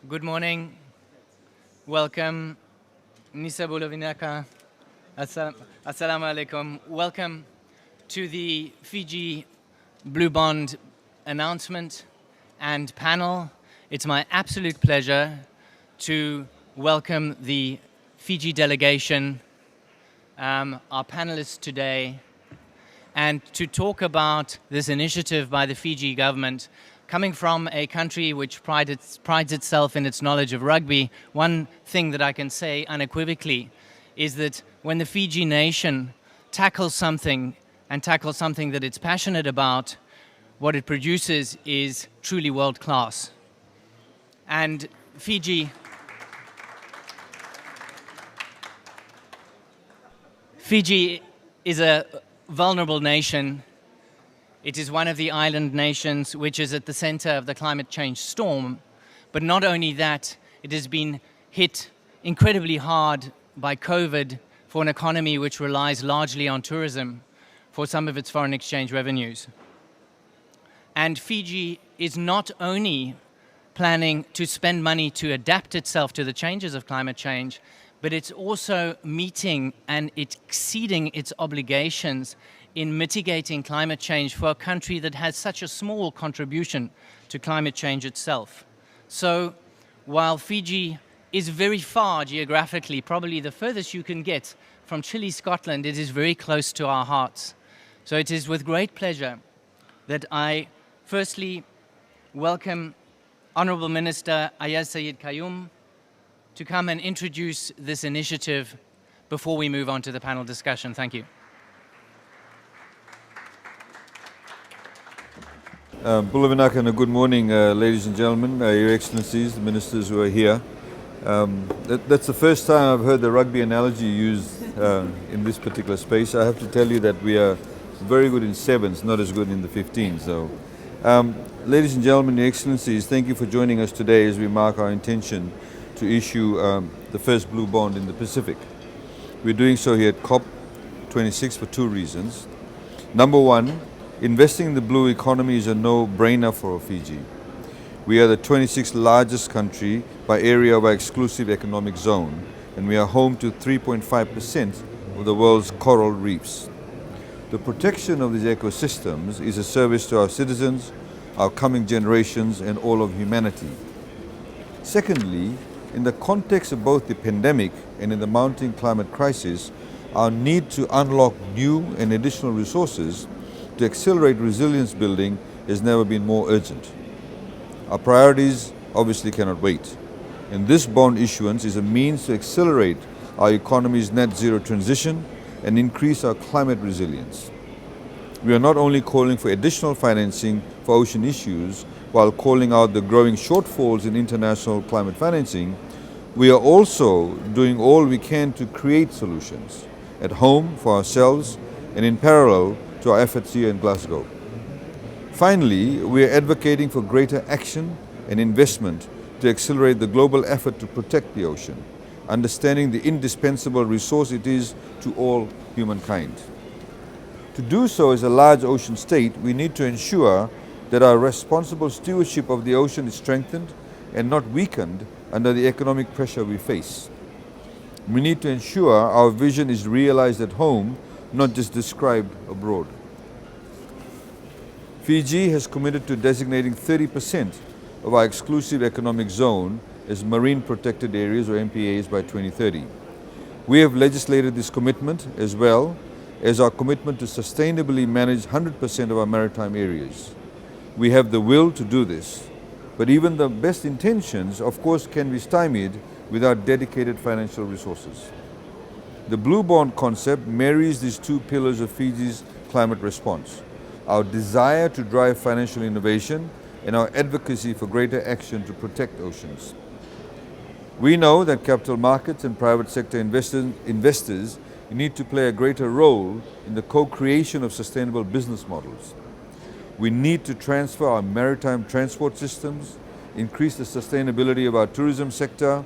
Good morning. Welcome. Nisa Bolovinaka. Assalamu alaikum. Welcome to the Fiji Blue Bond announcement and panel. It's my absolute pleasure to welcome the Fiji delegation, our panelists today, and to talk about this initiative by the Fiji government. Coming from a country which prides itself in its knowledge of rugby, one thing that I can say unequivocally is that when the Fiji nation tackles something that it's passionate about, what it produces is truly world class. And Fiji is a vulnerable nation. It is one of the island nations which is at the center of the climate change storm. But not only that, it has been hit incredibly hard by COVID for an economy which relies largely on tourism for some of its foreign exchange revenues. And Fiji is not only planning to spend money to adapt itself to the changes of climate change, but it's also meeting and exceeding its obligations in mitigating climate change for a country that has such a small contribution to climate change itself. So while Fiji is very far geographically, probably the furthest you can get from chilly Scotland, it is very close to our hearts. So it is with great pleasure that I firstly welcome Honourable Minister Aiyaz Sayed-Khaiyum to come and introduce this initiative before we move on to the panel discussion. Thank you. Bulavinak, and a good morning, ladies and gentlemen, Your Excellencies, the ministers who are here. That's the first time I've heard the rugby analogy used in this particular space. I have to tell you that we are very good in sevens, not as good in the 15s. So, ladies and gentlemen, Your Excellencies, thank you for joining us today as we mark our intention to issue the first blue bond in the Pacific. We're doing so here at COP26 for two reasons. Number one, investing in the blue economy is a no-brainer for Fiji. We are the 26th largest country by area of our exclusive economic zone, and we are home to 3.5% of the world's coral reefs. The protection of these ecosystems is a service to our citizens, our coming generations, and all of humanity. Secondly, in the context of both the pandemic and in the mounting climate crisis, our need to unlock new and additional resources to accelerate resilience building has never been more urgent. Our priorities obviously cannot wait, and this bond issuance is a means to accelerate our economy's net zero transition and increase our climate resilience. We are not only calling for additional financing for ocean issues while calling out the growing shortfalls in international climate financing, we are also doing all we can to create solutions at home for ourselves and in parallel to our efforts here in Glasgow. Finally, we are advocating for greater action and investment to accelerate the global effort to protect the ocean, understanding the indispensable resource it is to all humankind. To do so as a large ocean state, we need to ensure that our responsible stewardship of the ocean is strengthened and not weakened under the economic pressure we face. We need to ensure our vision is realized at home, not just described abroad. Fiji has committed to designating 30% of our exclusive economic zone as marine protected areas or MPAs by 2030. We have legislated this commitment as well as our commitment to sustainably manage 100% of our maritime areas. We have the will to do this, but even the best intentions, of course, can be stymied without dedicated financial resources. The Blue Bond concept marries these two pillars of Fiji's climate response: our desire to drive financial innovation and our advocacy for greater action to protect oceans. We know that capital markets and private sector investors need to play a greater role in the co-creation of sustainable business models. We need to transfer our maritime transport systems, increase the sustainability of our tourism sector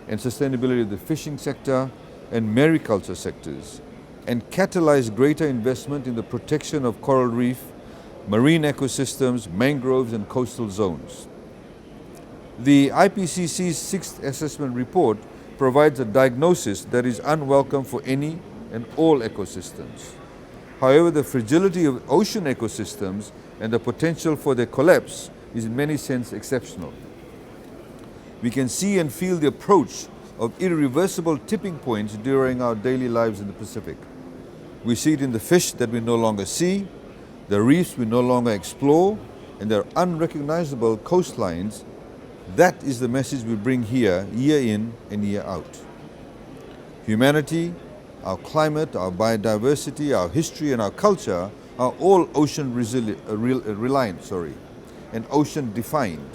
and sustainability of the fishing sector and mariculture sectors, and catalyze greater investment in the protection of coral reef, marine ecosystems, mangroves and coastal zones. The IPCC's sixth assessment report provides a diagnosis that is unwelcome for any and all ecosystems. However, the fragility of ocean ecosystems and the potential for their collapse is in many senses exceptional. We can see and feel the approach of irreversible tipping points during our daily lives in the Pacific. We see it in the fish that we no longer see, the reefs we no longer explore, and their unrecognizable coastlines. That is the message we bring here, year in and year out. Humanity, our climate, our biodiversity, our history, and our culture are all ocean reliant, and ocean defined.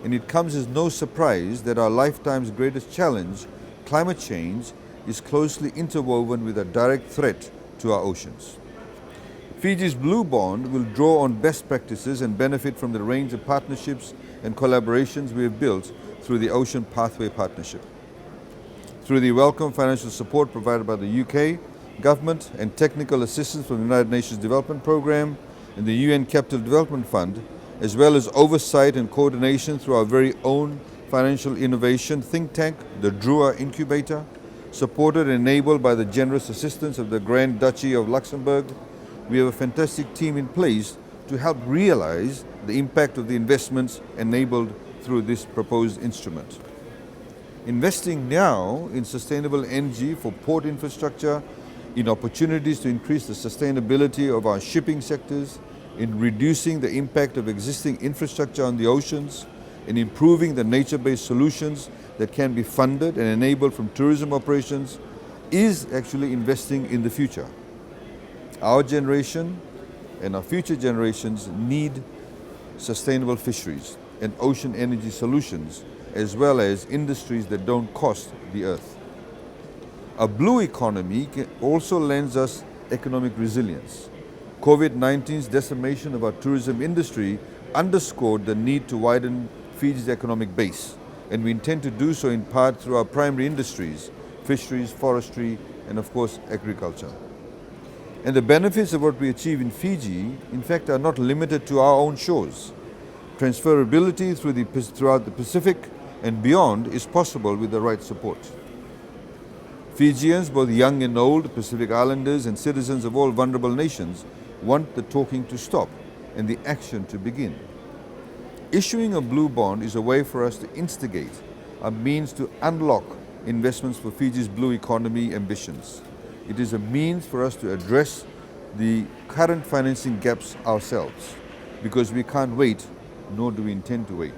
And it comes as no surprise that our lifetime's greatest challenge, climate change, is closely interwoven with a direct threat to our oceans. Fiji's Blue Bond will draw on best practices and benefit from the range of partnerships and collaborations we have built through the Ocean Pathway Partnership. Through the welcome financial support provided by the UK government and technical assistance from the United Nations Development Programme and the UN Capital Development Fund, as well as oversight and coordination through our very own financial innovation think tank, the DRUA Incubator, supported and enabled by the generous assistance of the Grand Duchy of Luxembourg, we have a fantastic team in place to help realize the impact of the investments enabled through this proposed instrument. Investing now in sustainable energy for port infrastructure, in opportunities to increase the sustainability of our shipping sectors, in reducing the impact of existing infrastructure on the oceans, in improving the nature-based solutions that can be funded and enabled from tourism operations, is actually investing in the future. Our generation and our future generations need sustainable fisheries and ocean energy solutions, as well as industries that don't cost the earth. A blue economy also lends us economic resilience. COVID-19's decimation of our tourism industry underscored the need to widen Fiji's economic base, and we intend to do so in part through our primary industries, fisheries, forestry, and of course agriculture. And the benefits of what we achieve in Fiji, in fact, are not limited to our own shores. Transferability throughout the Pacific and beyond is possible with the right support. Fijians, both young and old, Pacific Islanders and citizens of all vulnerable nations, want the talking to stop and the action to begin. Issuing a blue bond is a way for us to instigate a means to unlock investments for Fiji's blue economy ambitions. It is a means for us to address the current financing gaps ourselves, because we can't wait, nor do we intend to wait.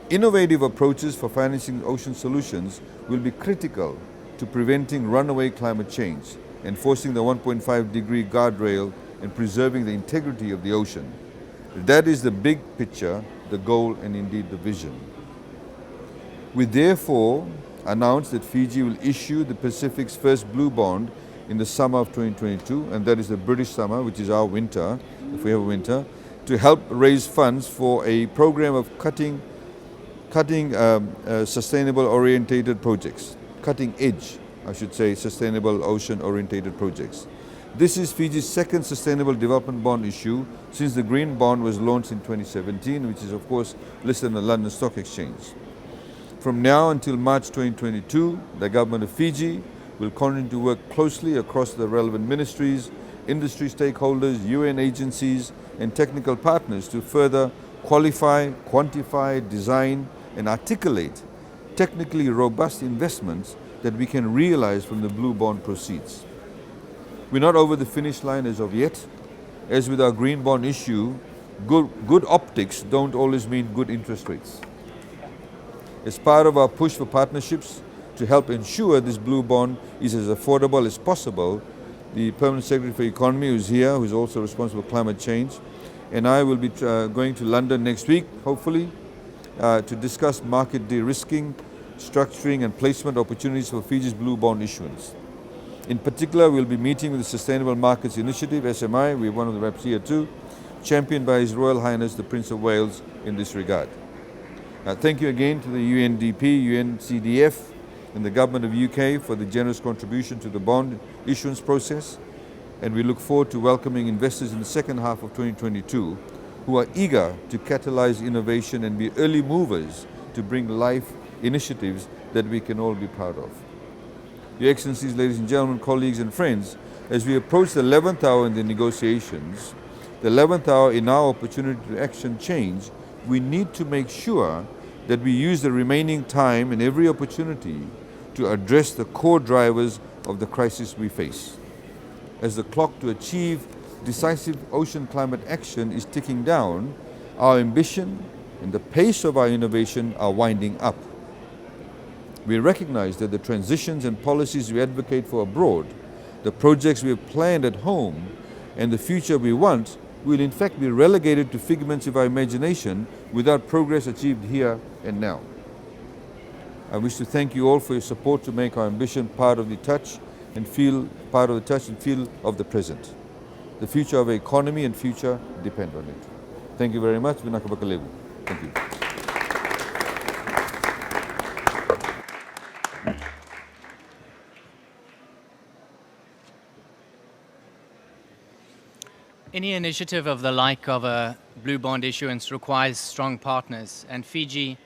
Innovative approaches for financing ocean solutions will be critical to preventing runaway climate change, enforcing the 1.5-degree guardrail, and preserving the integrity of the ocean. That is the big picture, the goal, and indeed the vision. We therefore announced that Fiji will issue the Pacific's first blue bond in the summer of 2022, and that is the British summer, which is our winter, if we have a winter, to help raise funds for a program of cutting sustainable orientated projects, cutting edge, I should say, sustainable ocean orientated projects. This is Fiji's second sustainable development bond issue since the green bond was launched in 2017, which is of course listed on the London Stock Exchange. From now until March 2022, the government of Fiji will continue to work closely across the relevant ministries, industry stakeholders, UN agencies, and technical partners to further qualify, quantify, design, and articulate technically robust investments that we can realize from the blue bond proceeds. We're not over the finish line as of yet. As with our green bond issue, good optics don't always mean good interest rates. As part of our push for partnerships to help ensure this blue bond is as affordable as possible, the Permanent Secretary for Economy, who's here, who's also responsible for climate change, and I will be going to London next week, hopefully, to discuss market de-risking, structuring and placement opportunities for Fiji's blue bond issuance. In particular, we'll be meeting with the Sustainable Markets Initiative, SMI, we have one of the reps here too, championed by His Royal Highness the Prince of Wales in this regard. Thank you again to the UNDP, UNCDF and the Government of UK for the generous contribution to the bond issuance process, and we look forward to welcoming investors in the second half of 2022 who are eager to catalyze innovation and be early movers to bring life initiatives that we can all be proud of. Your Excellencies, ladies and gentlemen, colleagues and friends, as we approach the 11th hour in the negotiations, the 11th hour in our opportunity to action change, we need to make sure that we use the remaining time and every opportunity to address the core drivers of the crisis we face. As the clock to achieve decisive ocean climate action is ticking down, our ambition and the pace of our innovation are winding up. We recognize that the transitions and policies we advocate for abroad, the projects we have planned at home, and the future we want will in fact be relegated to figments of our imagination without progress achieved here and now. I wish to thank you all for your support to make our ambition part of the touch and feel of the present. The future of our economy and future depend on it. Thank you very much. Thank you. Any initiative of the like of a blue bond issuance requires strong partners, and Fiji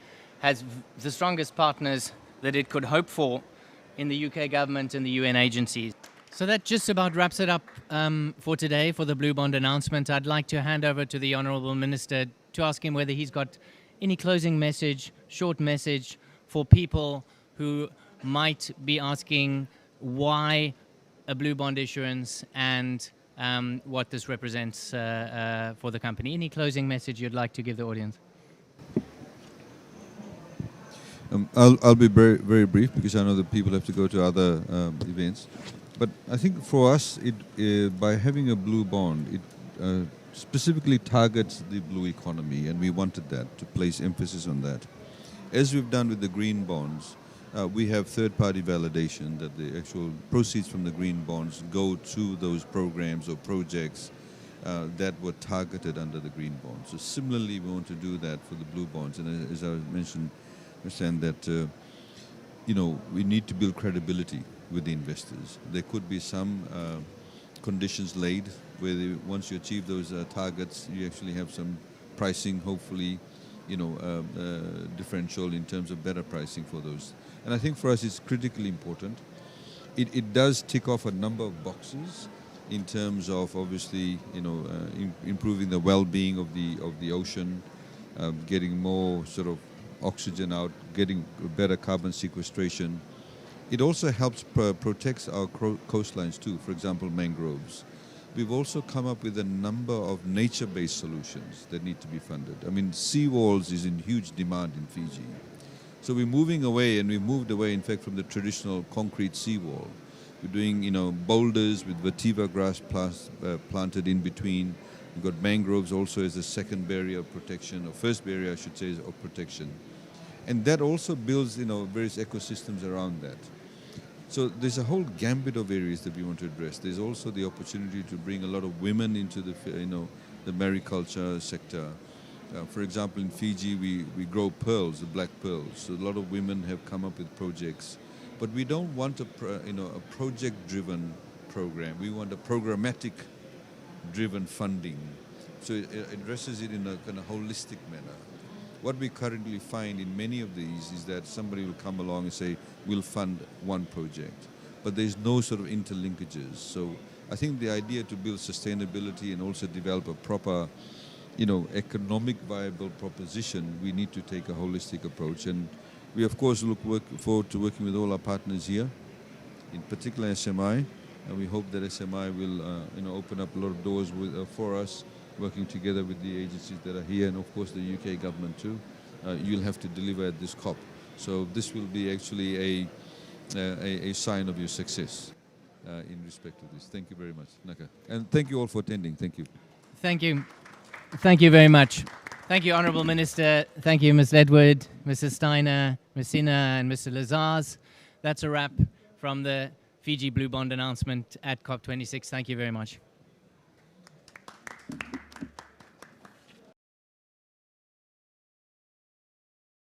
has the strongest partners that it could hope for in the UK government and the UN agencies. So that just about wraps it up for today for the blue bond announcement. I'd like to hand over to the Honourable Minister to ask him whether he's got any closing message, short message for people who might be asking why a blue bond issuance and what this represents for the company. Any closing message you'd like to give the audience? I'll be very, very brief because I know that people have to go to other events. But I think for us, by having a blue bond, it specifically targets the blue economy, and we wanted that, to place emphasis on that. As we've done with the green bonds, we have third-party validation that the actual proceeds from the green bonds go to those programs or projects that were targeted under the green bonds. So similarly, we want to do that for the blue bonds. And as I mentioned, understand that we need to build credibility with the investors. There could be some conditions laid where once you achieve those targets, you actually have some pricing, hopefully, differential in terms of better pricing for those. And I think for us it's critically important. It does tick off a number of boxes in terms of obviously improving the well-being of the ocean, getting more sort of oxygen out, getting better carbon sequestration. It also helps protects our coastlines too, for example mangroves. We've also come up with a number of nature-based solutions that need to be funded. I mean, seawalls is in huge demand in Fiji. So we're moving away, and we moved away, in fact, from the traditional concrete seawall. We're doing, boulders with vetiver grass planted in between. We've got mangroves also as a second barrier of protection, or first barrier, I should say, of protection. And that also builds, various ecosystems around that. So there's a whole gambit of areas that we want to address. There's also the opportunity to bring a lot of women into the mariculture sector. For example, in Fiji, we grow pearls, the black pearls. So a lot of women have come up with projects. But we don't want a project-driven program. We want a programmatic-driven funding. So it addresses it in a kind of holistic manner. What we currently find in many of these is that somebody will come along and say, we'll fund one project, but there's no sort of interlinkages. So I think the idea to build sustainability and also develop a proper, economic viable proposition, we need to take a holistic approach. And we, of course, look forward to working with all our partners here, in particular SMI, and we hope that SMI will, open up a lot of doors for us, working together with the agencies that are here, and of course the UK government too. You'll have to deliver at this COP. So this will be actually a sign of your success in respect to this. Thank you very much, Naka. And thank you all for attending. Thank you. Thank you. Thank you very much. Thank you, Honourable Minister. Thank you, Ms. Edward, Mrs. Steiner, Ms. Sina, and Mr. Lazars. That's a wrap from the Fiji Blue Bond announcement at COP26. Thank you very much.